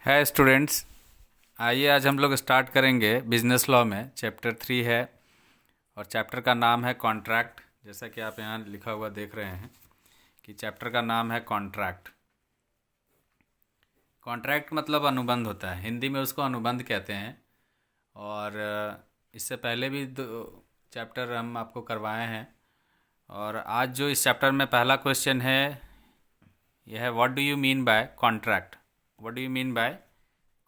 है स्टूडेंट्स। आइए आज हम लोग स्टार्ट करेंगे बिजनेस लॉ में चैप्टर 3 है और चैप्टर का नाम है कॉन्ट्रैक्ट। जैसा कि आप यहाँ लिखा हुआ देख रहे हैं कि चैप्टर का नाम है कॉन्ट्रैक्ट। कॉन्ट्रैक्ट मतलब अनुबंध होता है, हिंदी में उसको अनुबंध कहते हैं। और इससे पहले भी दो चैप्टर हम आपको करवाए हैं। और आज जो इस चैप्टर में पहला क्वेश्चन है यह है what do you mean by contract. What do you mean by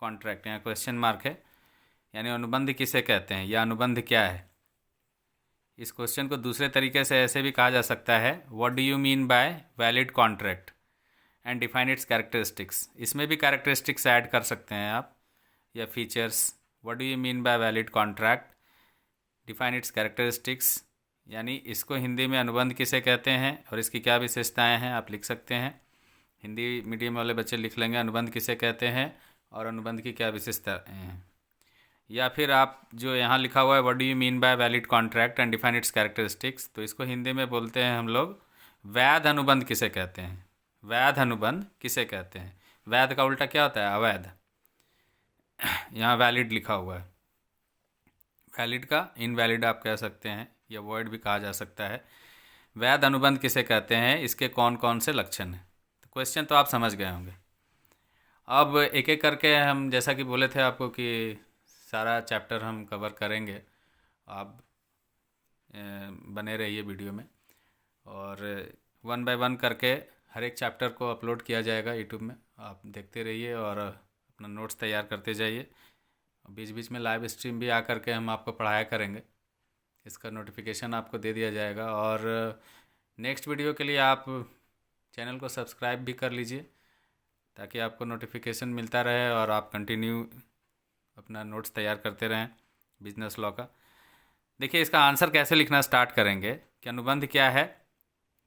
contract, यहाँ क्वेश्चन मार्क है, यानी अनुबंध किसे कहते हैं या अनुबंध क्या है। इस क्वेश्चन को दूसरे तरीके से ऐसे भी कहा जा सकता है what do you mean by valid contract and define it's characteristics. इसमें भी कैरेक्टरिस्टिक्स ऐड कर सकते हैं आप या features. What do you mean by valid contract, define it's characteristics, यानी इसको हिंदी में अनुबंध किसे कहते हैं और इसकी क्या विशेषताएं हैं आप लिख सकते हैं। हिंदी मीडियम वाले बच्चे लिख लेंगे अनुबंध किसे कहते हैं और अनुबंध की क्या विशेषताएं हैं। या फिर आप जो यहाँ लिखा हुआ है what do you mean by valid contract and define it's characteristics, तो इसको हिंदी में बोलते हैं हम लोग वैध अनुबंध किसे कहते हैं। वैध अनुबंध किसे कहते हैं। वैध का उल्टा क्या होता है, अवैध। यहाँ वैलिड लिखा हुआ है, वैलिड का इनवैलिड आप कह सकते हैं या वॉइड भी कहा जा सकता है। वैध अनुबंध किसे कहते हैं, इसके कौन कौन से लक्षण हैं। तो क्वेश्चन तो आप समझ गए होंगे। अब एक एक करके हम जैसा कि बोले थे आपको कि सारा चैप्टर हम कवर करेंगे। आप बने रहिए वीडियो में और वन बाय वन करके हर एक चैप्टर को अपलोड किया जाएगा यूट्यूब में। आप देखते रहिए और अपना नोट्स तैयार करते जाइए। बीच बीच में लाइव स्ट्रीम भी आ करके हम आपको पढ़ाया करेंगे, इसका नोटिफिकेशन आपको दे दिया जाएगा। और नेक्स्ट वीडियो के लिए आप चैनल को सब्सक्राइब भी कर लीजिए ताकि आपको नोटिफिकेशन मिलता रहे और आप कंटिन्यू अपना नोट्स तैयार करते रहें बिजनेस लॉ का। देखिए इसका आंसर कैसे लिखना स्टार्ट करेंगे कि अनुबंध क्या है।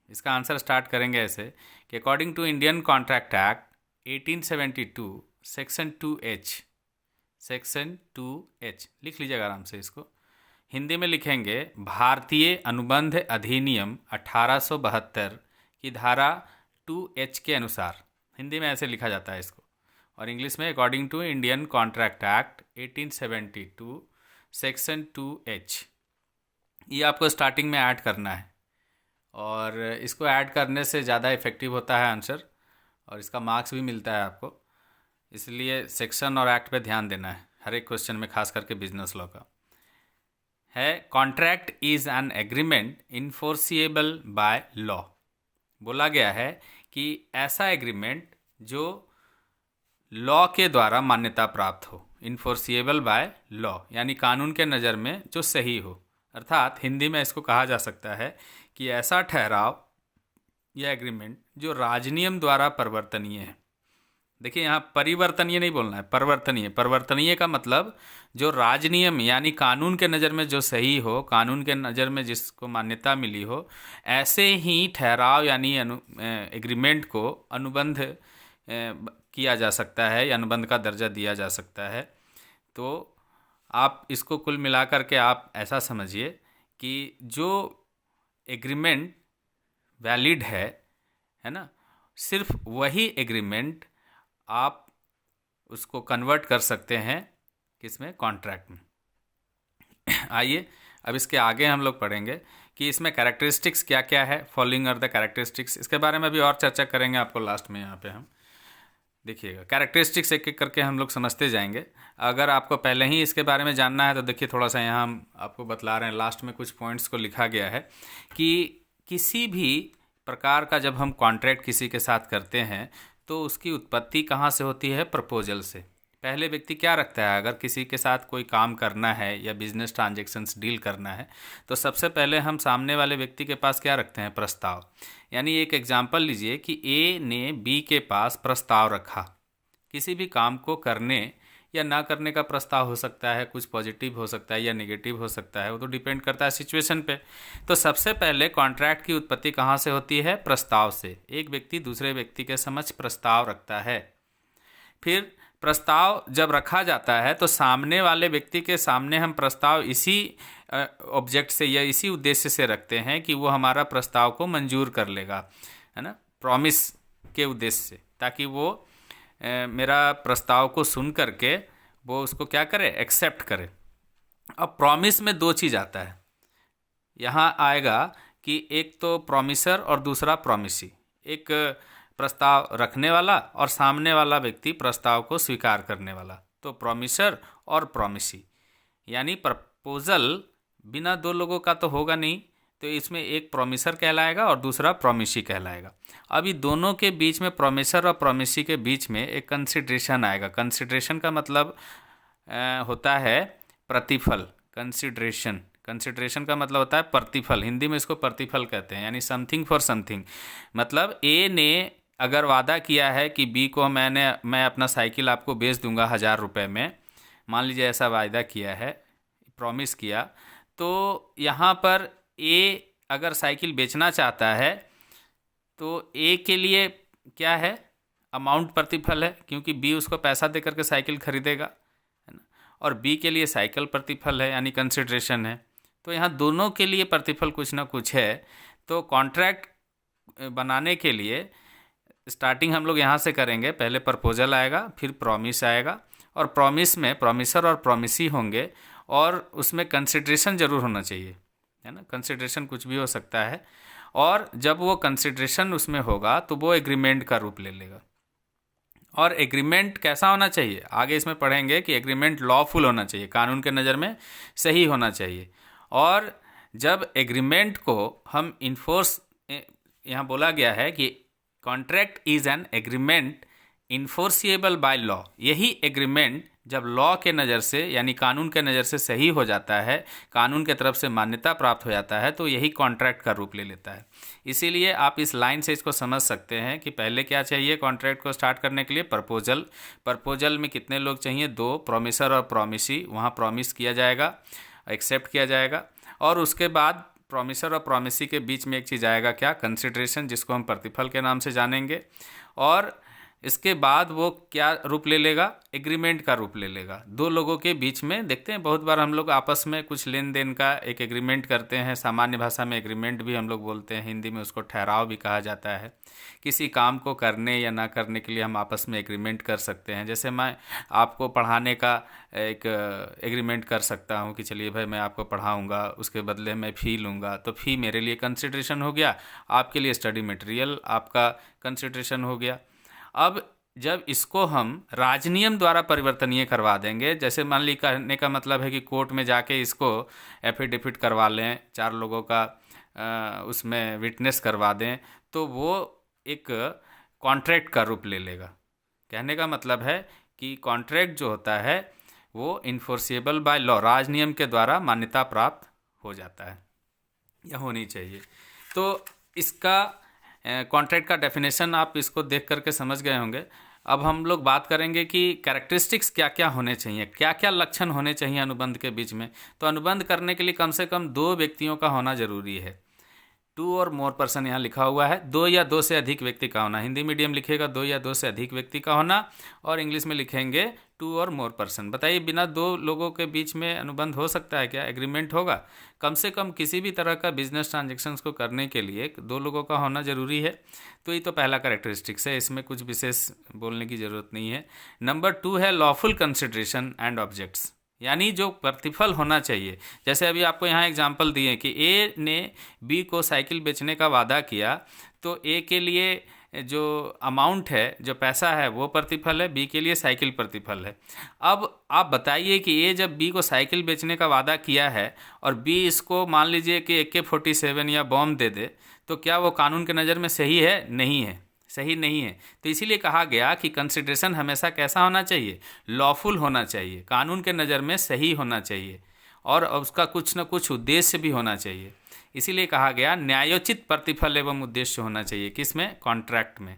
इसका आंसर स्टार्ट करेंगे ऐसे कि according to Indian contract act 1872 section 2H, section 2H लिख लीजिएगा आराम से। इसको हिंदी में लिखेंगे भारतीय अनुबंध अधिनियम 1872 की धारा 2H के अनुसार। हिंदी में ऐसे लिखा जाता है इसको, और इंग्लिश में according to Indian contract act 1872 section 2H। ये आपको स्टार्टिंग में ऐड करना है और इसको ऐड करने से ज़्यादा इफेक्टिव होता है आंसर और इसका मार्क्स भी मिलता है आपको। इसलिए सेक्शन और एक्ट पे ध्यान देना है हर एक क्वेश्चन में, खास करके बिजनेस लॉ का। है contract is an agreement enforceable by law. बोला गया है कि ऐसा एग्रीमेंट जो लॉ के द्वारा मान्यता प्राप्त हो, इन्फोर्सिएबल बाय लॉ यानी कानून के नज़र में जो सही हो। अर्थात हिंदी में इसको कहा जा सकता है कि ऐसा ठहराव या एग्रीमेंट जो राजनियम द्वारा परिवर्तनीय है। देखिए यहाँ परिवर्तनीय नहीं बोलना है, परिवर्तनीय। परिवर्तनीय का मतलब जो राजनियम यानी कानून के नज़र में जो सही हो, कानून के नज़र में जिसको मान्यता मिली हो, ऐसे ही ठहराव यानी एग्रीमेंट को अनुबंध किया जा सकता है या अनुबंध का दर्जा दिया जा सकता है। तो आप इसको कुल मिलाकर के आप ऐसा समझिए कि जो एग्रीमेंट वैलिड है ना, सिर्फ वही एग्रीमेंट आप उसको कन्वर्ट कर सकते हैं किसमें, कॉन्ट्रैक्ट में। आइए अब इसके आगे हम लोग पढ़ेंगे कि इसमें कैरेक्टरिस्टिक्स क्या क्या है। फॉलोइंग आर द कैरेक्टरिस्टिक्स, इसके बारे में भी और चर्चा करेंगे आपको लास्ट में। यहाँ पे हम देखिएगा कैरेक्टरिस्टिक्स एक एक करके हम लोग समझते जाएंगे। अगर आपको पहले ही इसके बारे में जानना है तो देखिए थोड़ा सा यहाँ हम आपको बतला रहे हैं, लास्ट में कुछ पॉइंट्स को लिखा गया है कि किसी भी प्रकार का जब हम कॉन्ट्रैक्ट किसी के साथ करते हैं तो उसकी उत्पत्ति कहाँ से होती है, प्रपोजल से। पहले व्यक्ति क्या रखता है, अगर किसी के साथ कोई काम करना है या बिजनेस ट्रांजैक्शंस डील करना है तो सबसे पहले हम सामने वाले व्यक्ति के पास क्या रखते हैं, प्रस्ताव। यानी एक एग्जांपल लीजिए कि ए ने बी के पास प्रस्ताव रखा। किसी भी काम को करने या ना करने का प्रस्ताव हो सकता है, कुछ पॉजिटिव हो सकता है या नेगेटिव हो सकता है, वो तो डिपेंड करता है सिचुएशन पे। तो सबसे पहले कॉन्ट्रैक्ट की उत्पत्ति कहाँ से होती है, प्रस्ताव से। एक व्यक्ति दूसरे व्यक्ति के समक्ष प्रस्ताव रखता है। फिर प्रस्ताव जब रखा जाता है तो सामने वाले व्यक्ति के सामने हम प्रस्ताव इसी ऑब्जेक्ट से या इसी उद्देश्य से रखते हैं कि वो हमारा प्रस्ताव को मंजूर कर लेगा, है ना, प्रॉमिस के उद्देश्य से, ताकि वो मेरा प्रस्ताव को सुन करके वो उसको क्या करे, एक्सेप्ट करे। अब प्रॉमिस में दो चीज़ आता है, यहाँ आएगा कि एक तो प्रॉमिसर और दूसरा प्रॉमिसी। एक प्रस्ताव रखने वाला और सामने वाला व्यक्ति प्रस्ताव को स्वीकार करने वाला, तो प्रॉमिसर और प्रॉमिसी। यानी प्रपोजल बिना दो लोगों का तो होगा नहीं, तो इसमें एक प्रॉमिसर कहलाएगा और दूसरा प्रॉमिसी कहलाएगा। अभी दोनों के बीच में, प्रॉमिसर और प्रॉमिसी के बीच में एक कंसिडरेशन आएगा। कंसिडरेशन का मतलब होता है प्रतिफल। कंसिडरेशन का मतलब होता है प्रतिफल। हिंदी में इसको प्रतिफल कहते हैं, यानी समथिंग फॉर समथिंग। मतलब ए ने अगर वादा किया है कि बी को मैं अपना साइकिल आपको बेच दूंगा 1000 रुपये में, मान लीजिए ऐसा वायदा किया है, प्रॉमिस किया, तो यहाँ पर ए अगर साइकिल बेचना चाहता है तो ए के लिए क्या है, अमाउंट प्रतिफल है, क्योंकि बी उसको पैसा दे करके साइकिल खरीदेगा, है ना। और बी के लिए साइकिल प्रतिफल है, यानी कंसिडरेशन है। तो यहाँ दोनों के लिए प्रतिफल कुछ ना कुछ है। तो कॉन्ट्रैक्ट बनाने के लिए स्टार्टिंग हम लोग यहाँ से करेंगे। पहले प्रपोजल आएगा, फिर प्रॉमिस आएगा, और प्रॉमिस में प्रॉमिसर और प्रॉमिसी होंगे, और उसमें कंसिडरेशन ज़रूर होना चाहिए, है ना। कंसिडरेशन कुछ भी हो सकता है, और जब वो कंसिडरेशन उसमें होगा तो वो एग्रीमेंट का रूप ले लेगा। और एग्रीमेंट कैसा होना चाहिए, आगे इसमें पढ़ेंगे कि एग्रीमेंट लॉफुल होना चाहिए, कानून के नज़र में सही होना चाहिए। और जब एग्रीमेंट को हम इन्फोर्स, यहाँ बोला गया है कि contract is an agreement enforceable by law. यही एग्रीमेंट जब लॉ के नज़र से, यानी कानून के नज़र से सही हो जाता है, कानून के तरफ से मान्यता प्राप्त हो जाता है, तो यही कॉन्ट्रैक्ट का रूप ले लेता है। इसीलिए आप इस लाइन से इसको समझ सकते हैं कि पहले क्या चाहिए कॉन्ट्रैक्ट को स्टार्ट करने के लिए, प्रपोजल। प्रपोजल में कितने लोग चाहिए, 2, प्रॉमिसर और प्रॉमिसी। वहाँ प्रॉमिस किया जाएगा, एक्सेप्ट किया जाएगा, और उसके बाद प्रॉमिसर और प्रॉमिसी के बीच में एक चीज़ आएगा, क्या, कंसिडरेशन, जिसको हम प्रतिफल के नाम से जानेंगे। और इसके बाद वो क्या रूप ले लेगा, एग्रीमेंट का रूप ले लेगा। दो लोगों के बीच में, देखते हैं बहुत बार हम लोग आपस में कुछ लेन देन का एक एग्रीमेंट करते हैं। सामान्य भाषा में एग्रीमेंट भी हम लोग बोलते हैं, हिंदी में उसको ठहराव भी कहा जाता है। किसी काम को करने या ना करने के लिए हम आपस में एग्रीमेंट कर सकते हैं। जैसे मैं आपको पढ़ाने का एक एग्रीमेंट कर सकता हूँ कि चलिए भाई मैं आपको पढ़ाऊँगा, उसके बदले मैं फ़ी लूँगा, तो फ़ी मेरे लिए कंसिडरेशन हो गया, आपके लिए स्टडी मटेरियल आपका कंसिडरेशन हो गया। अब जब इसको हम राजनियम द्वारा परिवर्तनीय करवा देंगे, जैसे मान ली, कहने का मतलब है कि कोर्ट में जाके इसको एफिडेविट करवा लें, 4 लोगों का उसमें विटनेस करवा दें, तो वो एक कॉन्ट्रैक्ट का रूप ले लेगा। कहने का मतलब है कि कॉन्ट्रैक्ट जो होता है वो इन्फोर्सिएबल बाय लॉ, राजनियम के द्वारा मान्यता प्राप्त हो जाता है, यह होनी चाहिए। तो इसका कॉन्ट्रैक्ट का डेफिनेशन आप इसको देख करके समझ गए होंगे। अब हम लोग बात करेंगे कि कैरेक्टरिस्टिक्स क्या क्या होने चाहिए, क्या क्या लक्षण होने चाहिए अनुबंध के बीच में। तो अनुबंध करने के लिए कम से कम 2 व्यक्तियों का होना जरूरी है। 2 और मोर पर्सन यहाँ लिखा हुआ है, 2 या 2 से अधिक व्यक्ति का होना। हिंदी मीडियम लिखेगा 2 या 2 से अधिक व्यक्ति का होना, और इंग्लिश में लिखेंगे 2 और मोर पर्सन। बताइए, बिना 2 लोगों के बीच में अनुबंध हो सकता है क्या, एग्रीमेंट होगा? कम से कम किसी भी तरह का बिजनेस ट्रांजेक्शन्स को करने के लिए 2 लोगों का होना जरूरी है। तो ये तो पहला कैरेक्टरिस्टिक्स है, इसमें कुछ विशेष बोलने की ज़रूरत नहीं है। नंबर 2 है लॉफुल कंसिडरेशन एंड ऑब्जेक्ट्स, यानी जो प्रतिफल होना चाहिए। जैसे अभी आपको यहाँ एग्जाम्पल दिए कि ए ने बी को साइकिल बेचने का वादा किया, तो ए के लिए जो अमाउंट है, जो पैसा है, वो प्रतिफल है, बी के लिए साइकिल प्रतिफल है। अब आप बताइए कि ए जब बी को साइकिल बेचने का वादा किया है और बी इसको मान लीजिए कि AK-47 या बॉम्ब दे दे, तो क्या वो कानून के नज़र में सही है? नहीं है, सही नहीं है। तो इसीलिए कहा गया कि कंसिडरेशन हमेशा कैसा होना चाहिए, लॉफुल होना चाहिए, कानून के नज़र में सही होना चाहिए, और उसका कुछ न कुछ उद्देश्य भी होना चाहिए। इसीलिए कहा गया न्यायोचित प्रतिफल एवं उद्देश्य होना चाहिए, किसमें, कॉन्ट्रैक्ट में।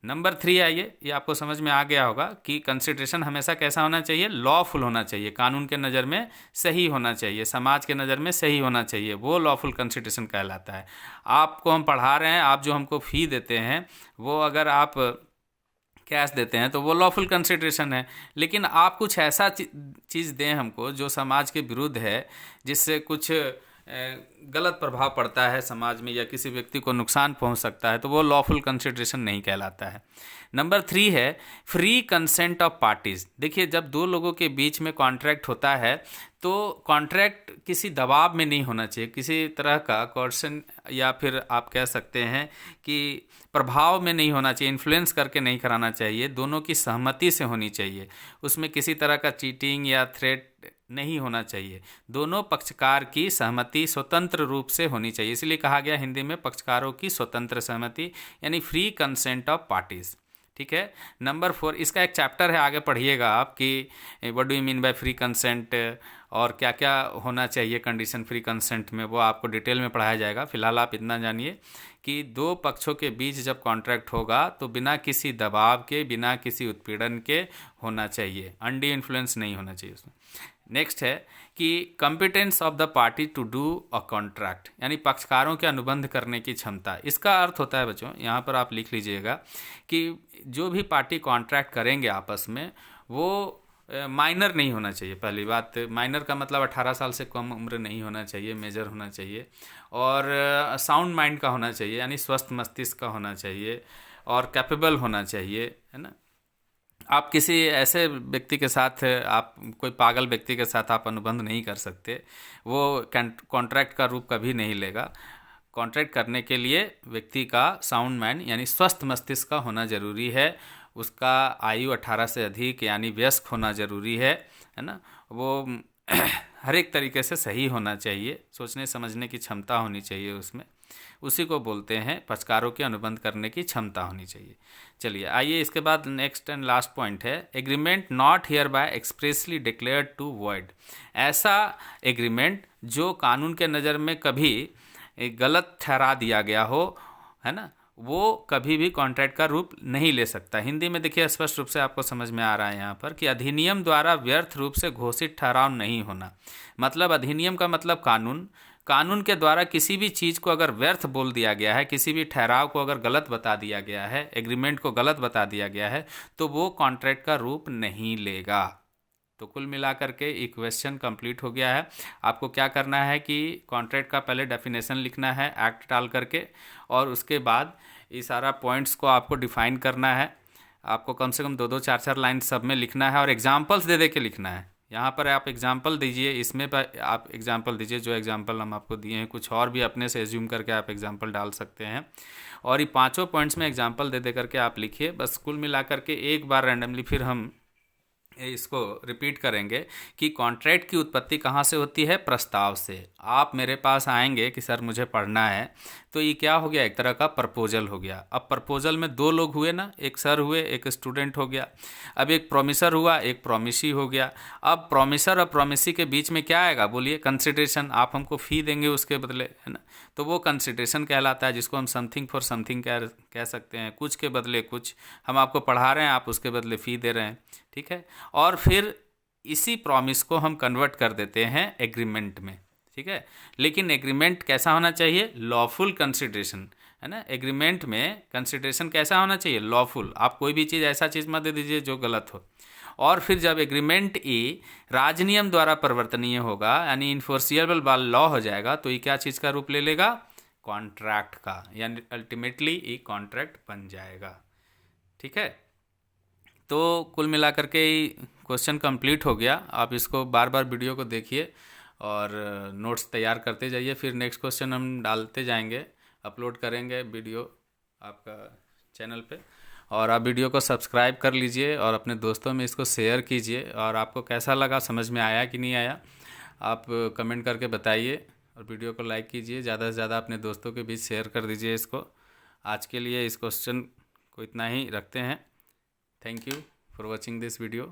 नंबर 3 आइए, ये आपको समझ में आ गया होगा कि कंसिडरेशन हमेशा कैसा होना चाहिए, लॉफुल होना चाहिए, कानून के नज़र में सही होना चाहिए, समाज के नज़र में सही होना चाहिए, वो लॉफुल कंसिडरेशन कहलाता है। आपको हम पढ़ा रहे हैं, आप जो हमको फ़ी देते हैं, वो अगर आप कैश देते हैं तो वो लॉफुल कंसिडरेशन है। लेकिन आप कुछ ऐसा चीज़ दें हमको जो समाज के विरुद्ध है, जिससे कुछ गलत प्रभाव पड़ता है समाज में या किसी व्यक्ति को नुकसान पहुंच सकता है, तो वो लॉफुल कंसिडरेशन नहीं कहलाता है। नंबर 3 है फ्री कंसेंट ऑफ पार्टीज। देखिए, जब दो लोगों के बीच में कॉन्ट्रैक्ट होता है तो कॉन्ट्रैक्ट किसी दबाव में नहीं होना चाहिए, किसी तरह का कोर्सन या फिर आप कह सकते हैं कि प्रभाव में नहीं होना चाहिए, इन्फ्लुएंस करके नहीं कराना चाहिए, दोनों की सहमति से होनी चाहिए। उसमें किसी तरह का चीटिंग या थ्रेट नहीं होना चाहिए, दोनों पक्षकार की सहमति स्वतंत्र रूप से होनी चाहिए। इसलिए कहा गया हिंदी में पक्षकारों की स्वतंत्र सहमति, यानी फ्री कंसेंट ऑफ पार्टीज। ठीक है। नंबर 4, इसका एक चैप्टर है, आगे पढ़िएगा आप कि what do you mean by free consent और क्या क्या होना चाहिए कंडीशन फ्री कंसेंट में, वो आपको डिटेल में पढ़ाया जाएगा। फिलहाल आप इतना जानिए कि दो पक्षों के बीच जब कॉन्ट्रैक्ट होगा तो बिना किसी दबाव के, बिना किसी उत्पीड़न के होना चाहिए, अनड्यू इन्फ्लुएंस नहीं होना चाहिए उसमें। नेक्स्ट है कि competence of the party to do a contract, यानी पक्षकारों के अनुबंध करने की क्षमता। इसका अर्थ होता है बच्चों, यहाँ पर आप लिख लीजिएगा कि जो भी पार्टी कॉन्ट्रैक्ट करेंगे आपस में, वो माइनर नहीं होना चाहिए। पहली बात, माइनर का मतलब 18 साल से कम उम्र नहीं होना चाहिए, मेजर होना चाहिए, और साउंड माइंड का होना चाहिए, यानी स्वस्थ मस्तिष्क का होना चाहिए, और कैपेबल होना चाहिए, है ना। आप किसी ऐसे व्यक्ति के साथ, आप कोई पागल व्यक्ति के साथ आप अनुबंध नहीं कर सकते, वो कॉन्ट्रैक्ट का रूप कभी नहीं लेगा। कॉन्ट्रैक्ट करने के लिए व्यक्ति का साउंड माइंड यानी स्वस्थ मस्तिष्क का होना जरूरी है, उसका आयु 18 से अधिक यानी वयस्क होना जरूरी है ना। वो हर एक तरीके से सही होना चाहिए, सोचने समझने की क्षमता होनी चाहिए उसमें, उसी को बोलते हैं पक्षकारों के अनुबंध करने की क्षमता होनी चाहिए। चलिए आइए इसके बाद नेक्स्ट एंड लास्ट पॉइंट है agreement not hereby expressly declared to void. ऐसा एग्रीमेंट जो कानून के नज़र में कभी गलत ठहरा दिया गया हो, है ना, वो कभी भी कॉन्ट्रैक्ट का रूप नहीं ले सकता। हिंदी में देखिए स्पष्ट रूप से आपको समझ में आ रहा है यहाँ पर कि अधिनियम द्वारा व्यर्थ रूप से घोषित ठहराव नहीं होना। मतलब अधिनियम का मतलब कानून, कानून के द्वारा किसी भी चीज़ को अगर व्यर्थ बोल दिया गया है, किसी भी ठहराव को अगर गलत बता दिया गया है, एग्रीमेंट को गलत बता दिया गया है, तो वो कॉन्ट्रैक्ट का रूप नहीं लेगा। तो कुल मिलाकर के इक्वेशन कंप्लीट हो गया है। आपको क्या करना है कि कॉन्ट्रैक्ट का पहले डेफिनेशन लिखना है एक्ट डाल करके, और उसके बाद ये सारा पॉइंट्स को आपको डिफाइन करना है। आपको कम से कम 2-2 4-4 लाइन सब में लिखना है और एग्जाम्पल्स दे दे के लिखना है। यहाँ पर आप एग्जाम्पल दीजिए, इसमें पर आप एग्जाम्पल दीजिए, जो एग्जाम्पल हम आपको दिए हैं, कुछ और भी अपने से एज्यूम करके आप एग्जाम्पल डाल सकते हैं, और ये 5 पॉइंट्स में एग्जाम्पल दे दे करके आप लिखिए। बस कुल मिला करके एक बार रैंडमली फिर हम इसको रिपीट करेंगे कि कॉन्ट्रैक्ट की उत्पत्ति कहाँ से होती है? प्रस्ताव से। आप मेरे पास आएंगे कि सर मुझे पढ़ना है, तो ये क्या हो गया? एक तरह का प्रपोजल हो गया। अब प्रपोजल में 2 लोग हुए ना, एक सर हुए, एक स्टूडेंट हो गया। अब एक प्रोमिसर हुआ, एक प्रोमिसी हो गया। अब प्रोमिसर और प्रोमिसी के बीच में क्या आएगा? बोलिए, कंसिडरेशन। आप हमको फ़ी देंगे उसके बदले, है ना, तो वो कंसिडरेशन कहलाता है, जिसको हम समथिंग फॉर समथिंग कह सकते हैं। कुछ के बदले कुछ, हम आपको पढ़ा रहे हैं, आप उसके बदले फ़ी दे रहे हैं, ठीक है। और फिर इसी प्रॉमिस को हम कन्वर्ट कर देते हैं एग्रीमेंट में, ठीक है। लेकिन एग्रीमेंट कैसा होना चाहिए? लॉफुल कंसिडरेशन, है ना। एग्रीमेंट में कंसिडरेशन कैसा होना चाहिए? लॉफुल। आप कोई भी चीज़, ऐसा चीज़ मत दे दीजिए जो गलत हो। और फिर जब एग्रीमेंट ये राजनियम द्वारा परिवर्तनीय होगा, यानी इन्फोर्सिएबल बाय लॉ हो जाएगा, तो ये क्या चीज़ का रूप ले लेगा? कॉन्ट्रैक्ट का, यानी अल्टीमेटली ये कॉन्ट्रैक्ट बन जाएगा, ठीक है। तो कुल मिलाकर के क्वेश्चन कंप्लीट हो गया। आप इसको बार बार वीडियो को देखिए और नोट्स तैयार करते जाइए। फिर नेक्स्ट क्वेश्चन हम डालते जाएंगे, अपलोड करेंगे वीडियो आपका चैनल पे। और आप वीडियो को सब्सक्राइब कर लीजिए और अपने दोस्तों में इसको शेयर कीजिए। और आपको कैसा लगा, समझ में आया कि नहीं आया, आप कमेंट करके बताइए। और वीडियो को लाइक कीजिए, ज़्यादा से ज़्यादा अपने दोस्तों के बीच शेयर कर दीजिए इसको। आज के लिए इस क्वेश्चन को इतना ही रखते हैं। Thank you for watching this video.